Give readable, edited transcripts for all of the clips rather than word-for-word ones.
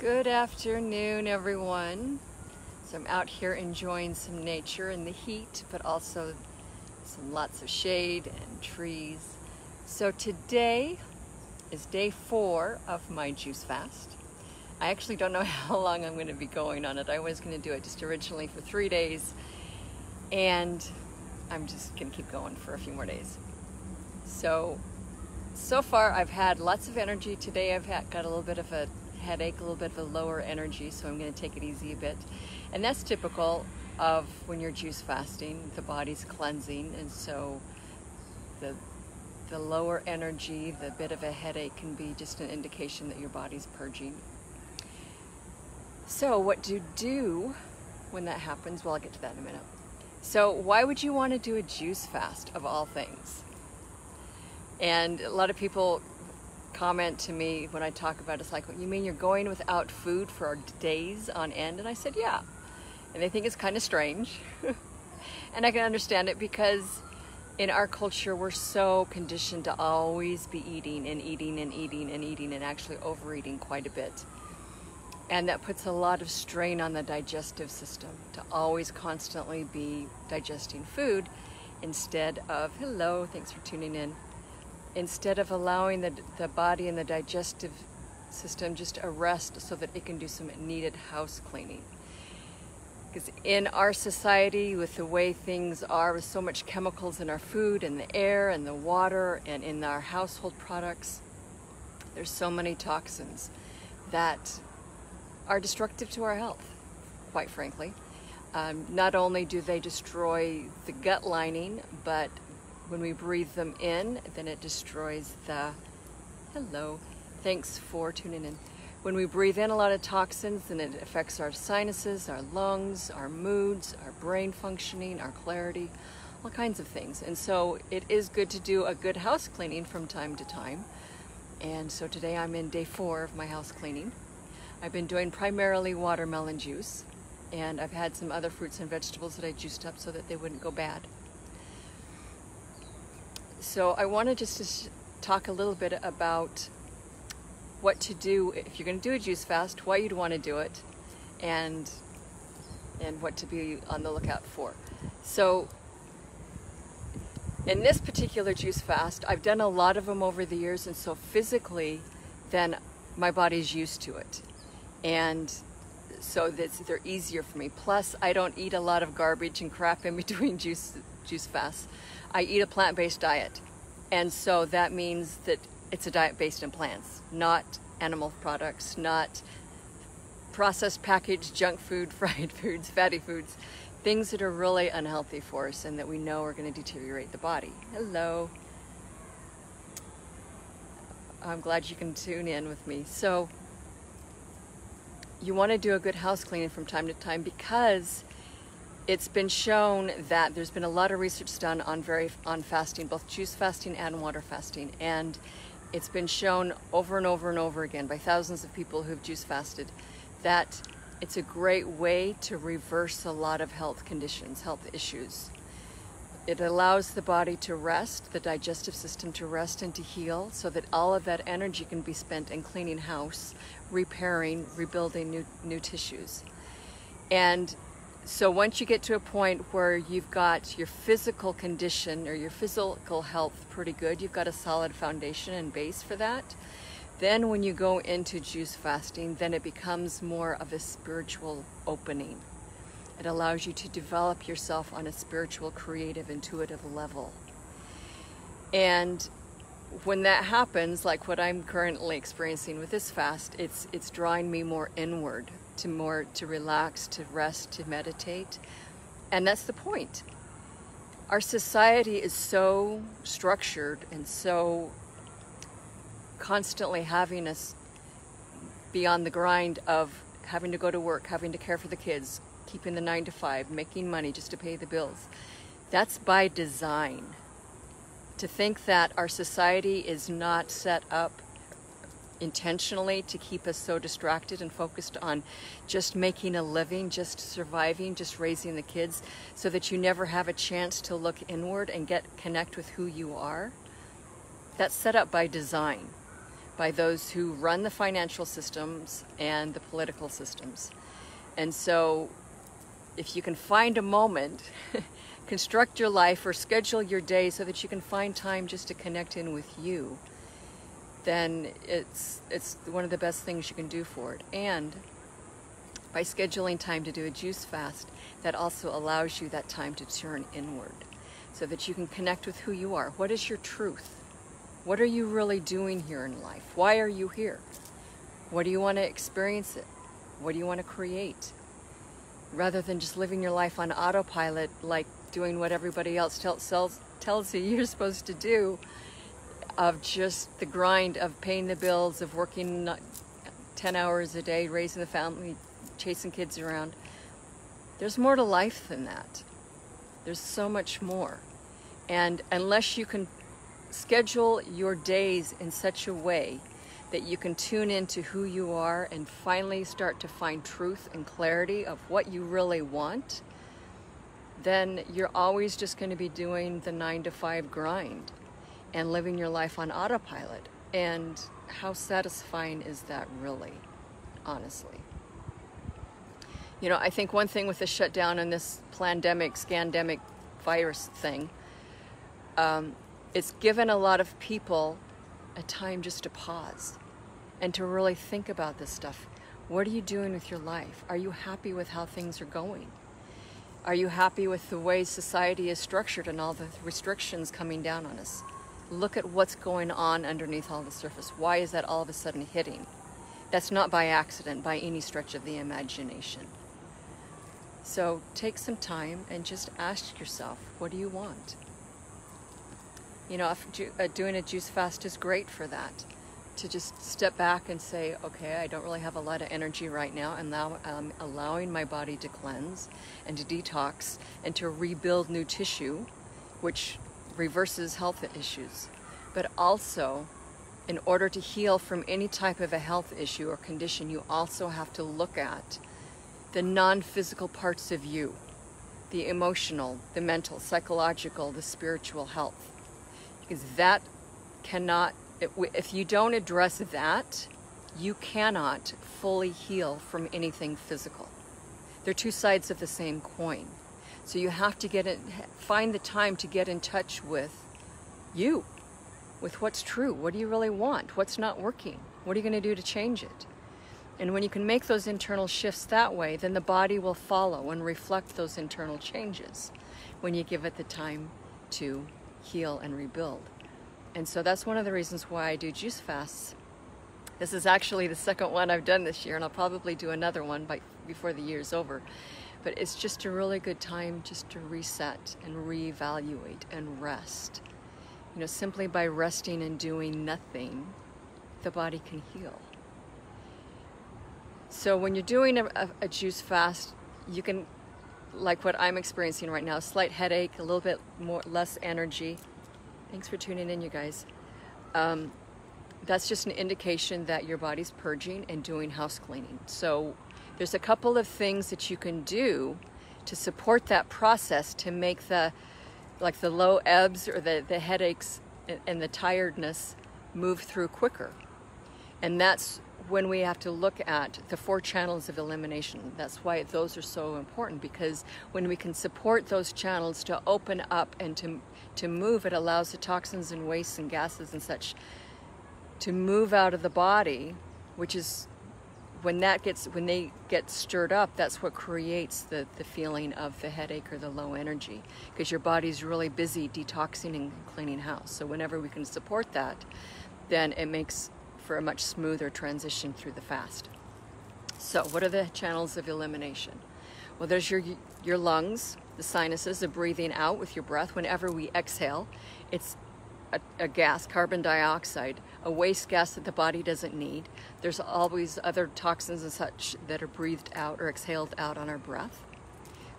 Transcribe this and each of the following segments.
Good afternoon, everyone. So I'm out here enjoying some nature and the heat, but also lots of shade and trees. So today is day 4 of my juice fast. I actually don't know how long I'm going to be going on it. I was going to do it just originally for 3 days, and I'm just going to keep going for a few more days. So far I've had lots of energy. Today I've got a little bit of a headache, a little bit of a lower energy, so I'm going to take it easy a bit. And that's typical of when you're juice fasting. The body's cleansing, and so the lower energy, the bit of a headache can be just an indication that your body's purging. So what to do when that happens? Well, I'll get to that in a minute. So why would you want to do a juice fast of all things? And a lot of people comment to me when I talk about it, it's like, you mean you're going without food for days on end? And I said, yeah. And they think it's kind of strange. And I can understand it, because in our culture we're so conditioned to always be eating and eating and eating and eating, and actually overeating quite a bit. And that puts a lot of strain on the digestive system, to always constantly be digesting food instead of, hello, thanks for tuning in, instead of allowing the body and the digestive system just a rest so that it can do some needed house cleaning. Because in our society, with the way things are, with so much chemicals in our food and the air and the water and in our household products, there's so many toxins that are destructive to our health, quite frankly. Not only do they destroy the gut lining, but when we breathe them in, then it destroys hello, thanks for tuning in. When we breathe in a lot of toxins, then it affects our sinuses, our lungs, our moods, our brain functioning, our clarity, all kinds of things. And so it is good to do a good house cleaning from time to time. And so today I'm in day 4 of my house cleaning. I've been doing primarily watermelon juice, and I've had some other fruits and vegetables that I juiced up so that they wouldn't go bad. So I wanted just to talk a little bit about what to do if you're going to do a juice fast, why you'd want to do it, and what to be on the lookout for. So in this particular juice fast, I've done a lot of them over the years, and so physically then my body's used to it, and so they're easier for me. Plus, I don't eat a lot of garbage and crap in between juice fasts. I eat a plant-based diet, and so that means that it's a diet based in plants, not animal products, not processed packaged junk food, fried foods, fatty foods, things that are really unhealthy for us and that we know are going to deteriorate the body. Hello. I'm glad you can tune in with me. So you want to do a good house cleaning from time to time, because it's been shown that there's been a lot of research done on fasting, both juice fasting and water fasting, and it's been shown over and over and over again by thousands of people who've juice fasted that it's a great way to reverse a lot of health conditions, health issues. It allows the body to rest, the digestive system to rest and to heal, so that all of that energy can be spent in cleaning house, repairing, rebuilding new tissues. And so once you get to a point where you've got your physical condition or your physical health pretty good, you've got a solid foundation and base for that, then when you go into juice fasting, then it becomes more of a spiritual opening. It allows you to develop yourself on a spiritual, creative, intuitive level. And when that happens, like what I'm currently experiencing with this fast, it's drawing me more inward, to relax, to rest, to meditate. And that's the point. Our society is so structured and so constantly having us be on the grind of having to go to work, having to care for the kids, keeping the 9 to 5, making money just to pay the bills. That's by design. To think that our society is not set up intentionally to keep us so distracted and focused on just making a living, just surviving, just raising the kids, so that you never have a chance to look inward and connect with who you are. That's set up by design by those who run the financial systems and the political systems. And so if you can find a moment, construct your life or schedule your day so that you can find time just to connect in with you, then it's one of the best things you can do for it. And by scheduling time to do a juice fast, that also allows you that time to turn inward so that you can connect with who you are. What is your truth? What are you really doing here in life? Why are you here? What do you want to experience it? What do you want to create? Rather than just living your life on autopilot, like doing what everybody else tells you you're supposed to do, of just the grind of paying the bills, of working 10 hours a day, raising the family, chasing kids around. There's more to life than that. There's so much more. And unless you can schedule your days in such a way that you can tune into who you are and finally start to find truth and clarity of what you really want, then you're always just going to be doing the 9-to-5 grind and living your life on autopilot. And how satisfying is that really, honestly? You know, I think one thing with the shutdown and this plandemic, scandemic virus thing, it's given a lot of people a time just to pause and to really think about this stuff. What are you doing with your life? Are you happy with how things are going? Are you happy with the way society is structured and all the restrictions coming down on us? Look at what's going on underneath all the surface. Why is that all of a sudden hitting? That's not by accident, by any stretch of the imagination. So take some time and just ask yourself, what do you want? You know, doing a juice fast is great for that. To just step back and say, okay, I don't really have a lot of energy right now, and now I'm allowing my body to cleanse and to detox and to rebuild new tissue, which reverses health issues. But also, in order to heal from any type of a health issue or condition, you also have to look at the non-physical parts of you, the emotional, the mental, psychological, the spiritual health. Because that cannot, if you don't address that, you cannot fully heal from anything physical. They're two sides of the same coin. So you have to find the time to get in touch with you, with what's true. What do you really want? What's not working? What are you going to do to change it? And when you can make those internal shifts that way, then the body will follow and reflect those internal changes when you give it the time to heal and rebuild. And so that's one of the reasons why I do juice fasts. This is actually the second one I've done this year, and I'll probably do another one before the year's over. But it's just a really good time just to reset and reevaluate and rest. You know, simply by resting and doing nothing, the body can heal. So when you're doing a juice fast, you can, like what I'm experiencing right now, a slight headache, a little bit less energy. Thanks for tuning in, you guys. That's just an indication that your body's purging and doing house cleaning. So there's a couple of things that you can do to support that process to make the low ebbs or the headaches and the tiredness move through quicker. And that's when we have to look at the 4 channels of elimination. That's why those are so important, because when we can support those channels to open up and to move, it allows the toxins and wastes and gases and such to move out of the body, which is when they get stirred up, that's what creates the feeling of the headache or the low energy, because your body's really busy detoxing and cleaning house. So whenever we can support that, then it makes for a much smoother transition through the fast. So what are the channels of elimination? Well, there's your lungs, the sinuses, the breathing out with your breath. Whenever we exhale, it's a gas, carbon dioxide, a waste gas that the body doesn't need. There's always other toxins and such that are breathed out or exhaled out on our breath.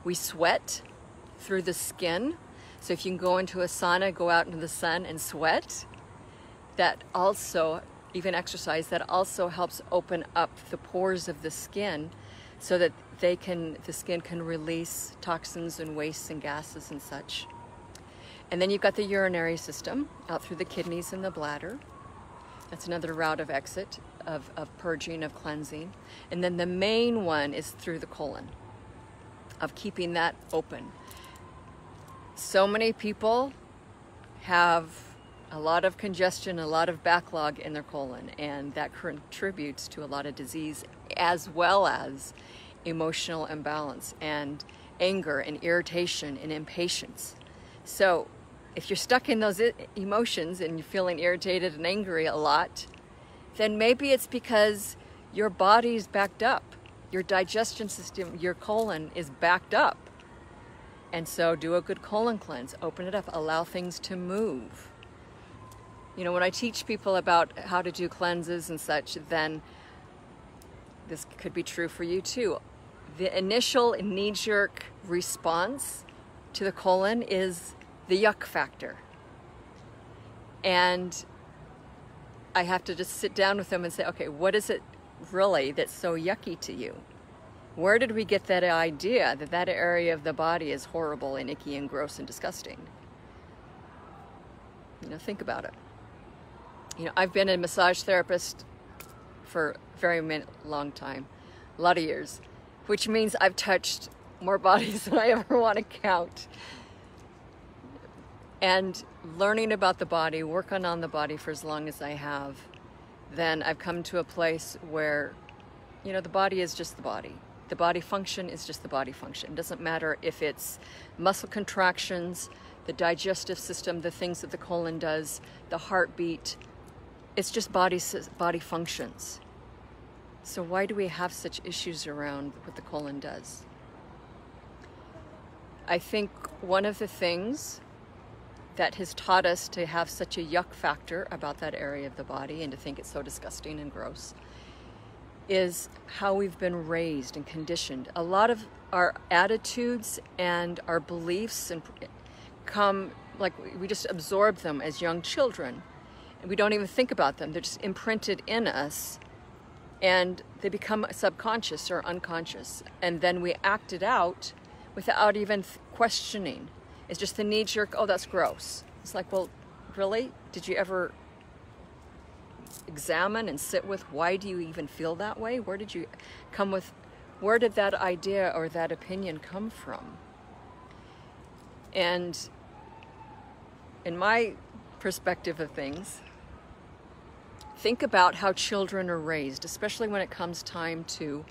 We sweat through the skin. So if you can go into a sauna, go out into the sun and sweat, that also, even exercise, that also helps open up the pores of the skin so that the skin can release toxins and wastes and gases and such. And then you've got the urinary system out through the kidneys and the bladder. That's another route of exit, of purging, of cleansing. And then the main one is through the colon, of keeping that open. So many people have a lot of congestion, a lot of backlog in their colon, and that contributes to a lot of disease, as well as emotional imbalance and anger and irritation and impatience. So if you're stuck in those emotions and you're feeling irritated and angry a lot, then maybe it's because your body's backed up. Your digestion system, your colon is backed up. And so do a good colon cleanse, open it up, allow things to move. You know, when I teach people about how to do cleanses and such, then this could be true for you too. The initial knee-jerk response to the colon is the yuck factor. And I have to just sit down with them and say, okay, what is it really that's so yucky to you? Where did we get that idea that that area of the body is horrible and icky and gross and disgusting? You know, think about it. You know, I've been a massage therapist for a very long time, a lot of years, which means I've touched more bodies than I ever want to count. And learning about the body, working on the body for as long as I have, then I've come to a place where, you know, the body is just the body. The body function is just the body function. It doesn't matter if it's muscle contractions, the digestive system, the things that the colon does, the heartbeat. It's just body functions. So why do we have such issues around what the colon does? I think one of the things that has taught us to have such a yuck factor about that area of the body and to think it's so disgusting and gross is how we've been raised and conditioned. A lot of our attitudes and our beliefs and come, like, we just absorb them as young children and we don't even think about them. They're just imprinted in us and they become subconscious or unconscious, and then we act it out without even questioning. It's just the knee-jerk, oh, that's gross. It's like, well, really? Did you ever examine and sit with why do you even feel that way? Where did you come with, where did that idea or that opinion come from? And in my perspective of things, think about how children are raised, especially when it comes time to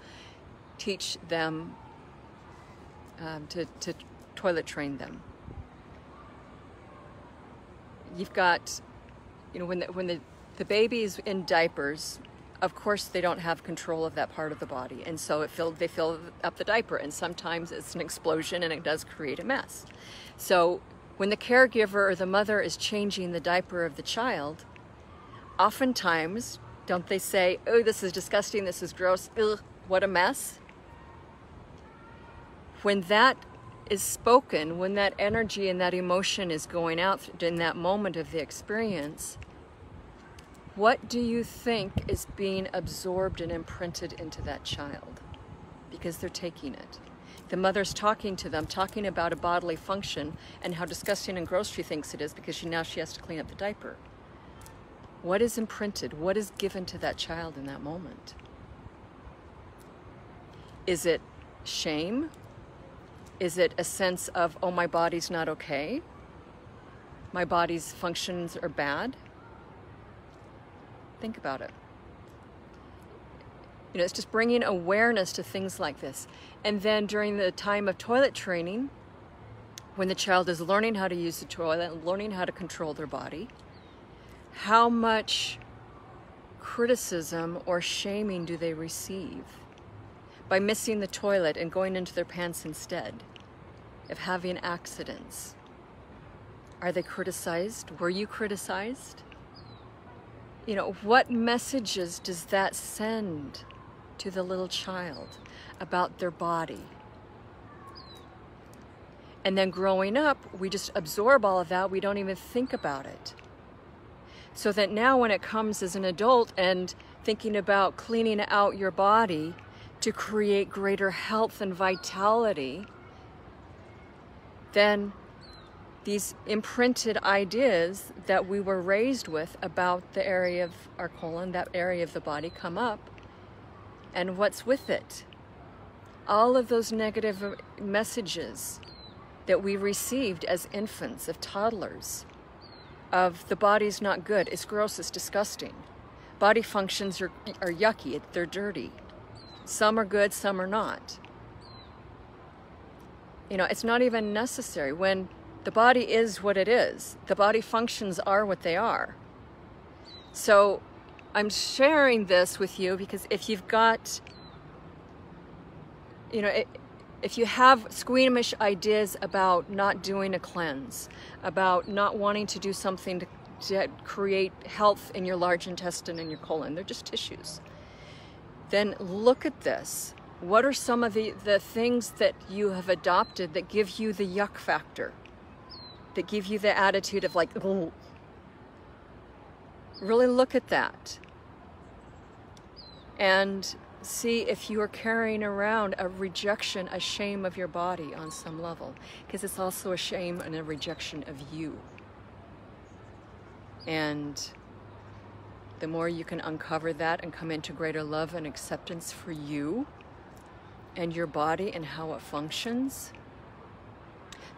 teach them, to toilet train them. You've got, you know, when the baby is in diapers, of course they don't have control of that part of the body, and so they fill up the diaper, and sometimes it's an explosion and it does create a mess. So when the caregiver or the mother is changing the diaper of the child, oftentimes, don't they say, oh, this is disgusting, this is gross, ugh, what a mess? When that is spoken, when that energy and that emotion is going out in that moment of the experience, what do you think is being absorbed and imprinted into that child? Because they're taking it. The mother's talking to them, talking about a bodily function and how disgusting and gross she thinks it is because now she has to clean up the diaper. What is imprinted? What is given to that child in that moment? Is it shame? Is it a sense of, oh, my body's not okay? My body's functions are bad? Think about it. You know, it's just bringing awareness to things like this. And then during the time of toilet training, when the child is learning how to use the toilet and learning how to control their body, how much criticism or shaming do they receive by missing the toilet and going into their pants instead, of having accidents? Are they criticized? Were you criticized? You know, what messages does that send to the little child about their body? And then growing up, we just absorb all of that. We don't even think about it. So that now when it comes as an adult and thinking about cleaning out your body to create greater health and vitality, then these imprinted ideas that we were raised with about the area of our colon, that area of the body, come up, and what's with it? All of those negative messages that we received as infants, of toddlers, of the body's not good, it's gross, it's disgusting. Body functions are yucky, they're dirty. Some are good, some are not. You know, it's not even necessary. When the body is what it is, the body functions are what they are. So I'm sharing this with you because if you've got, you know, if you have squeamish ideas about not doing a cleanse, about not wanting to do something to create health in your large intestine and your colon, they're just tissues, then look at this. What are some of the things that you have adopted that give you the yuck factor, that give you the attitude of like, oh. Really look at that and see if you are carrying around a rejection, a shame of your body on some level, because it's also a shame and a rejection of you. And the more you can uncover that and come into greater love and acceptance for you and your body and how it functions,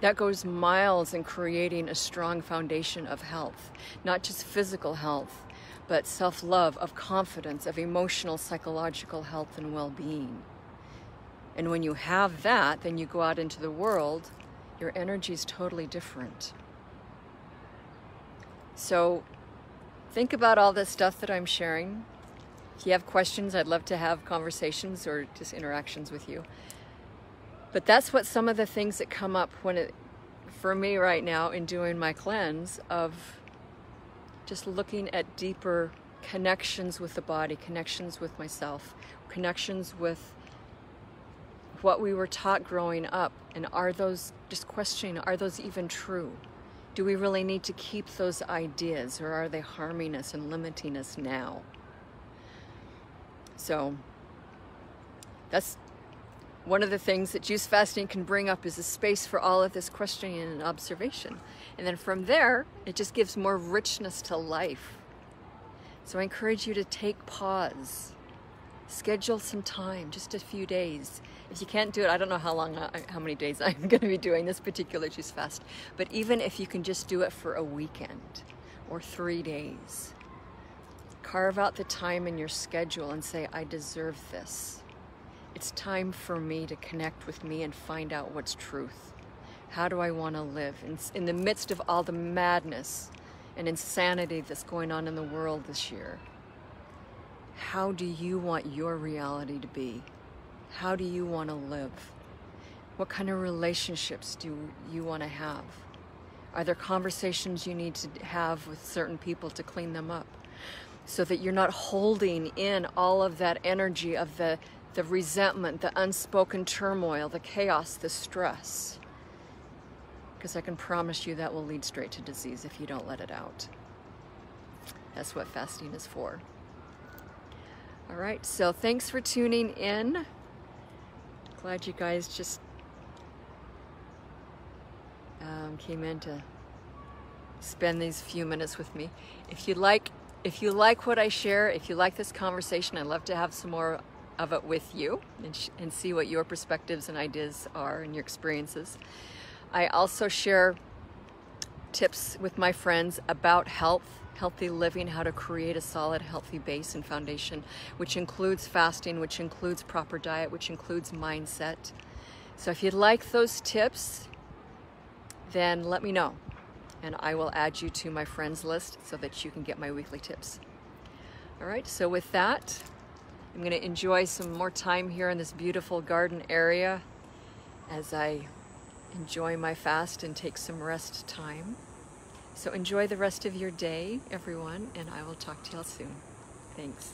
that goes miles in creating a strong foundation of health, not just physical health, but self-love, of confidence, of emotional, psychological health and well-being. And when you have that, then you go out into the world, your energy is totally different. So think about all this stuff that I'm sharing. If you have questions, I'd love to have conversations or just interactions with you. But that's what some of the things that come up for me right now in doing my cleanse, of just looking at deeper connections with the body, connections with myself, connections with what we were taught growing up. And are those, just questioning, are those even true? Do we really need to keep those ideas, or are they harming us and limiting us now? So that's one of the things that juice fasting can bring up, is a space for all of this questioning and observation. And then from there, it just gives more richness to life. So I encourage you to take pause, schedule some time, just a few days. If you can't do it, I don't know how many days I'm going to be doing this particular juice fast, but even if you can just do it for a weekend or 3 days, carve out the time in your schedule and say, I deserve this. It's time for me to connect with me and find out what's truth. How do I want to live? In the midst of all the madness and insanity that's going on in the world this year, how do you want your reality to be? How do you want to live? What kind of relationships do you want to have? Are there conversations you need to have with certain people to clean them up, so that you're not holding in all of that energy of the resentment, the unspoken turmoil, the chaos, the stress? Because I can promise you that will lead straight to disease if you don't let it out. That's what fasting is for. All right, so thanks for tuning in. Glad you guys just came in to spend these few minutes with me. If you like what I share, if you like this conversation, I'd love to have some more of it with you and see what your perspectives and ideas are and your experiences. I also share tips with my friends about health, healthy living, how to create a solid, healthy base and foundation, which includes fasting, which includes proper diet, which includes mindset. So if you'd like those tips, then let me know, and I will add you to my friends list so that you can get my weekly tips. All right, so with that, I'm going to enjoy some more time here in this beautiful garden area as I enjoy my fast and take some rest time. So enjoy the rest of your day, everyone, and I will talk to y'all soon. Thanks.